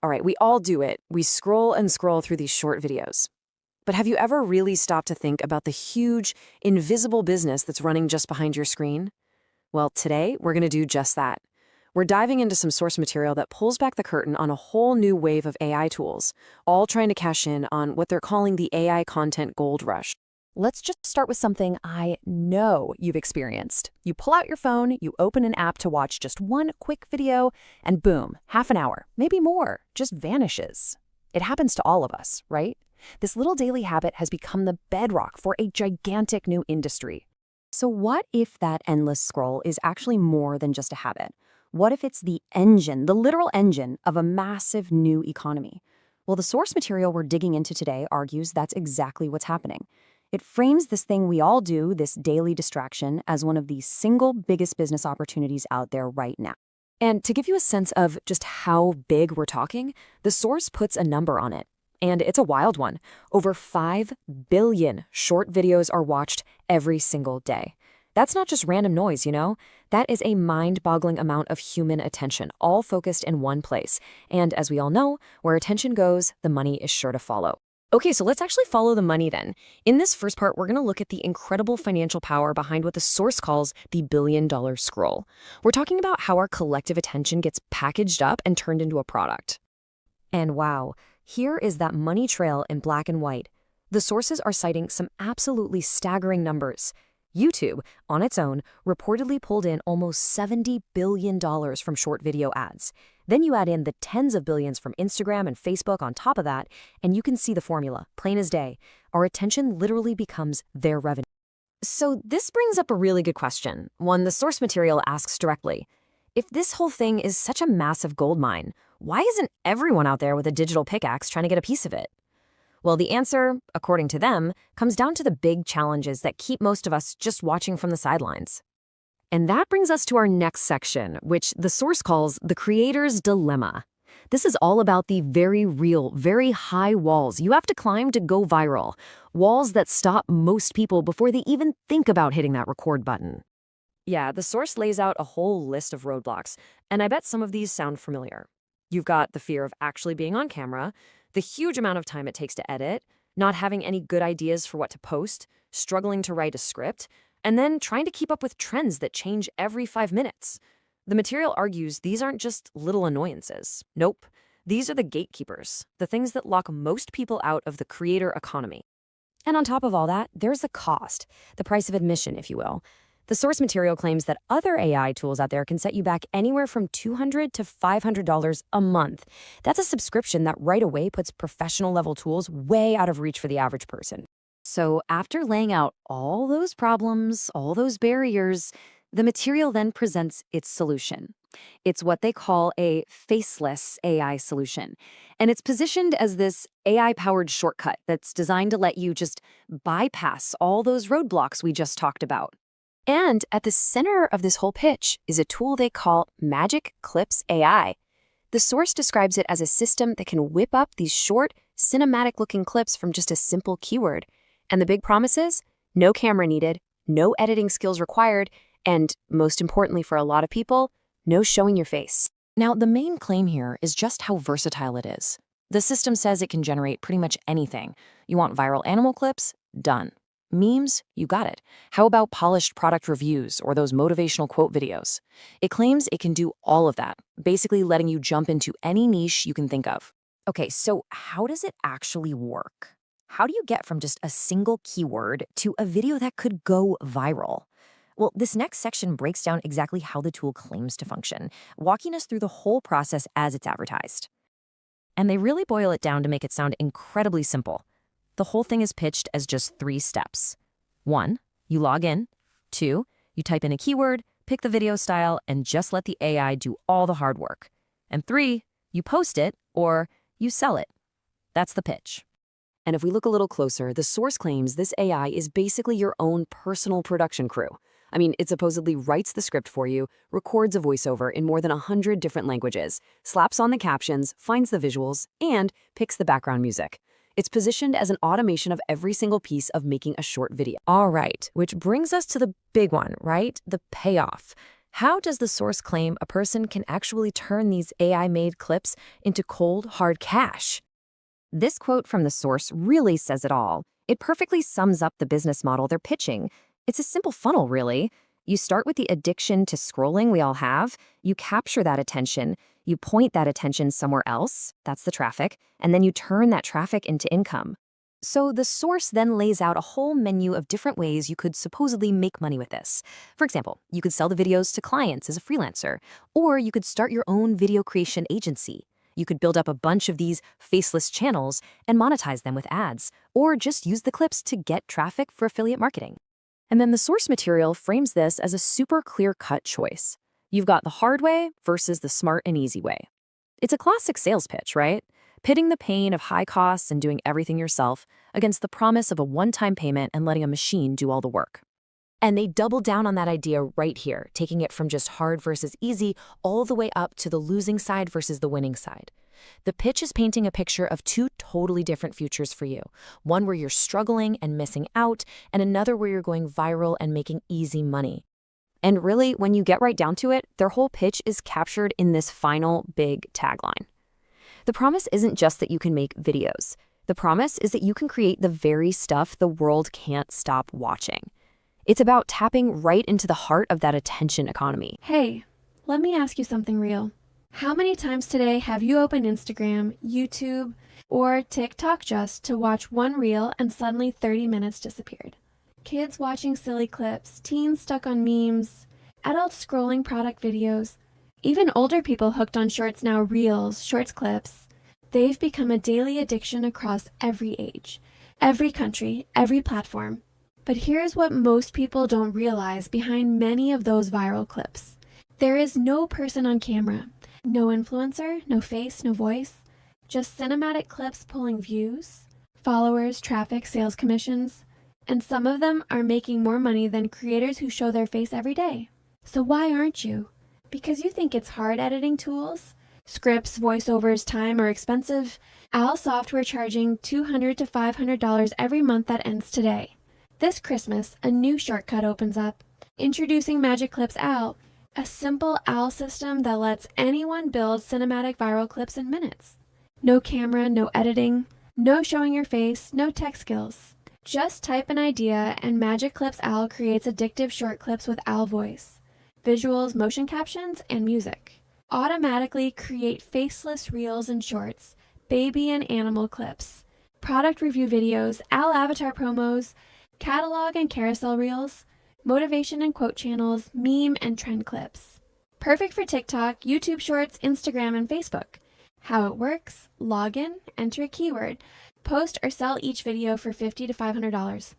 All right, we all do it. We scroll and scroll through these short videos. But have you ever really stopped to think about the huge, invisible business that's running just behind your screen? Well, today we're going to do just that. We're diving into some source material that pulls back the curtain on a whole new wave of AI tools, all trying to cash in on what they're calling the AI content gold rush. Let's just start with something I know you've experienced. You pull out your phone, you open an app to watch just one quick video, and boom, half an hour, maybe more, just vanishes. It happens to all of us, right? This little daily habit has become the bedrock for a gigantic new industry. So what if that endless scroll is actually more than just a habit? What if it's the engine, the literal engine of a massive new economy? Well, the source material we're digging into today argues that's exactly what's happening. It frames this thing we all do, this daily distraction, as one of the single biggest business opportunities out there right now. And to give you a sense of just how big we're talking, the source puts a number on it. And it's a wild one. Over 5 billion short videos are watched every single day. That's not just random noise, you know? That is a mind-boggling amount of human attention, all focused in one place. And as we all know, where attention goes, the money is sure to follow. Okay, so let's actually follow the money then. In this first part, we're going to look at the incredible financial power behind what the source calls the billion-dollar scroll. We're talking about how our collective attention gets packaged up and turned into a product. And wow, here is that money trail in black and white. The sources are citing some absolutely staggering numbers. YouTube, on its own, reportedly pulled in almost $70 billion from short video ads. Then you add in the tens of billions from Instagram and Facebook on top of that, and you can see the formula, plain as day. Our attention literally becomes their revenue. So this brings up a really good question, one the source material asks directly. If this whole thing is such a massive gold mine, why isn't everyone out there with a digital pickaxe trying to get a piece of it? Well, the answer, according to them, comes down to the big challenges that keep most of us just watching from the sidelines. And that brings us to our next section, which the source calls the creator's dilemma. This is all about the very real, very high walls you have to climb to go viral, walls that stop most people before they even think about hitting that record button. Yeah, the source lays out a whole list of roadblocks, and I bet some of these sound familiar. You've got the fear of actually being on camera, the huge amount of time it takes to edit, not having any good ideas for what to post, struggling to write a script, and then trying to keep up with trends that change every 5 minutes. The material argues these aren't just little annoyances. Nope. These are the gatekeepers, the things that lock most people out of the creator economy. And on top of all that, there's the cost, the price of admission, if you will. The source material claims that other AI tools out there can set you back anywhere from $200 to $500 a month. That's a subscription that right away puts professional-level tools way out of reach for the average person. So after laying out all those problems, all those barriers, the material then presents its solution. It's what they call a faceless AI solution. And it's positioned as this AI-powered shortcut that's designed to let you just bypass all those roadblocks we just talked about. And at the center of this whole pitch is a tool they call MagicClips AI. The source describes it as a system that can whip up these short, cinematic-looking clips from just a simple keyword. And the big promise is, no camera needed, no editing skills required, and most importantly for a lot of people, no showing your face. Now, the main claim here is just how versatile it is. The system says it can generate pretty much anything. You want viral animal clips? Done. Memes? You got it. How about polished product reviews or those motivational quote videos? It claims it can do all of that, basically letting you jump into any niche you can think of. Okay, so how does it actually work? How do you get from just a single keyword to a video that could go viral? Well, this next section breaks down exactly how the tool claims to function, walking us through the whole process as it's advertised. And they really boil it down to make it sound incredibly simple. The whole thing is pitched as just 3 steps. 1, you log in. 2, you type in a keyword, pick the video style, and just let the AI do all the hard work. And 3, you post it or you sell it. That's the pitch. And if we look a little closer, the source claims this AI is basically your own personal production crew. I mean, it supposedly writes the script for you, records a voiceover in more than 100 different languages, slaps on the captions, finds the visuals, and picks the background music. It's positioned as an automation of every single piece of making a short video. All right, which brings us to the big one, right? The payoff. How does the source claim a person can actually turn these AI-made clips into cold, hard cash? This quote from the source really says it all. It perfectly sums up the business model they're pitching. It's a simple funnel, really. You start with the addiction to scrolling we all have, you capture that attention, you point that attention somewhere else, that's the traffic, and then you turn that traffic into income. So the source then lays out a whole menu of different ways you could supposedly make money with this. For example, you could sell the videos to clients as a freelancer, or you could start your own video creation agency. You could build up a bunch of these faceless channels and monetize them with ads, or just use the clips to get traffic for affiliate marketing. And then the source material frames this as a super clear-cut choice. You've got the hard way versus the smart and easy way. It's a classic sales pitch, right? Pitting the pain of high costs and doing everything yourself against the promise of a one-time payment and letting a machine do all the work. And they double down on that idea right here, taking it from just hard versus easy all the way up to the losing side versus the winning side. The pitch is painting a picture of two totally different futures for you. One where you're struggling and missing out, and another where you're going viral and making easy money. And really, when you get right down to it, their whole pitch is captured in this final big tagline. The promise isn't just that you can make videos. The promise is that you can create the very stuff the world can't stop watching. It's about tapping right into the heart of that attention economy. Hey, let me ask you something real. How many times today have you opened Instagram, YouTube, or TikTok just to watch one reel and suddenly 30 minutes disappeared? Kids watching silly clips, teens stuck on memes, adults scrolling product videos, even older people hooked on shorts now, reels, shorts clips. They've become a daily addiction across every age, every country, every platform. But here's what most people don't realize behind many of those viral clips. There is no person on camera, no influencer, no face, no voice, just cinematic clips pulling views, followers, traffic, sales commissions, and some of them are making more money than creators who show their face every day. So why aren't you? Because you think it's hard editing tools? Scripts, voiceovers, time are expensive. Owl software charging $200 to $500 every month that ends today. This Christmas, a new shortcut opens up. Introducing MagicClips Owl, a simple owl system that lets anyone build cinematic viral clips in minutes. No camera, no editing, no showing your face, no tech skills. Just type an idea and MagicClips Owl creates addictive short clips with owl voice, visuals, motion captions, and music. Automatically create faceless reels and shorts, baby and animal clips, product review videos, owl avatar promos, catalog and carousel reels, motivation and quote channels, meme and trend clips. Perfect for TikTok, YouTube Shorts, Instagram, and Facebook. How it works: log in, enter a keyword, post or sell each video for $50 to $500.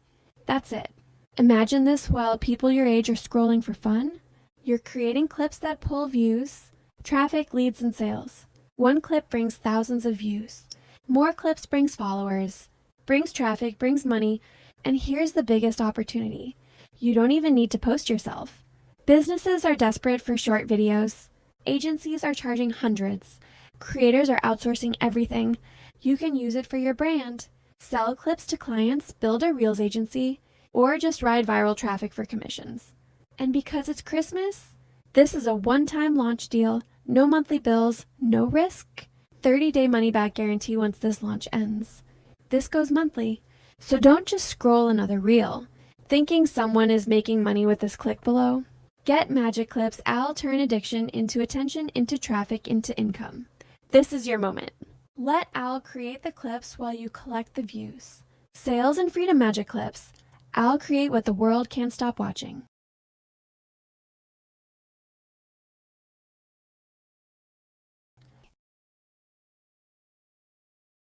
That's it. Imagine this while people your age are scrolling for fun. You're creating clips that pull views, traffic, leads, and sales. One clip brings thousands of views. More clips brings followers, brings traffic, brings money, and here's the biggest opportunity. You don't even need to post yourself. Businesses are desperate for short videos. Agencies are charging hundreds. Creators are outsourcing everything. You can use it for your brand. Sell clips to clients, build a Reels agency, or just ride viral traffic for commissions. And because it's Christmas, this is a one-time launch deal, no monthly bills, no risk, 30-day money-back guarantee once this launch ends. This goes monthly, so don't just scroll another reel, thinking someone is making money with this click below. Get MagicClips Owl turn addiction into attention, into traffic, into income. This is your moment. Let Owl create the clips while you collect the views. Sales and freedom MagicClips. Owl create what the world can't stop watching.